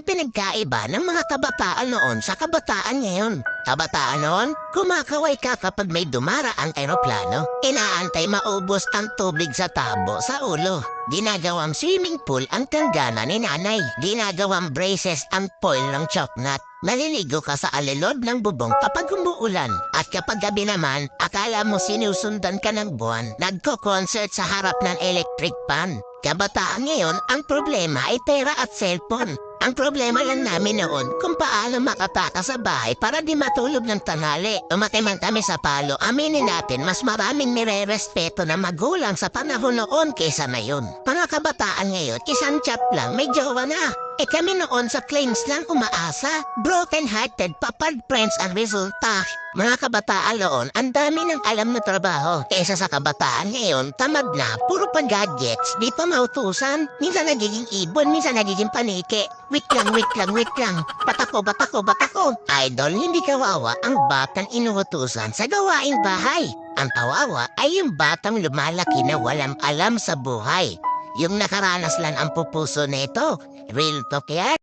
Pinagkaiba ng mga kabataan noon sa kabataan ngayon. Kabataan noon, kumakaway ka kapag may dumaraang eroplano. Inaantay maubos ang tubig sa tabo sa ulo. Ginagawang swimming pool ang tanggana ni nanay. Ginagawang braces ang foil ng choknat. Naliligo ka sa alilod ng bubong kapag umuulan. At kapag gabi naman, akala mo sinusundan ka ng buwan. Nagko-concert sa harap ng electric pan. Kabataan ngayon, ang problema ay pera at cellphone. Ang problema lang namin noon kung paano makataka sa bahay para di matulog ng tanghali. Umatay man kami sa palo, aminin natin mas maraming nire-respeto na magulang sa panahon noon kaysa ngayon. Mga kabataan ngayon, isang chat lang, may jowa na. Kami noon sa claims lang umaasa. Broken-hearted, papad friends ang resulta. Mga kabataan noon, ang dami ng alam na trabaho. Kaysa sa kabataan ngayon, tamad na, puro pa gadgets, di pa mautusan. Minsan nagiging ibon, minsan nagiging paniki. Wait lang. Batako. Idol, hindi kawawa ang batang inuutusan sa gawaing bahay. Ang kawawa ay yung batang lumalaki na walang alam sa buhay. Yung nakaranas lang ang pupuso nito. Real talk yan.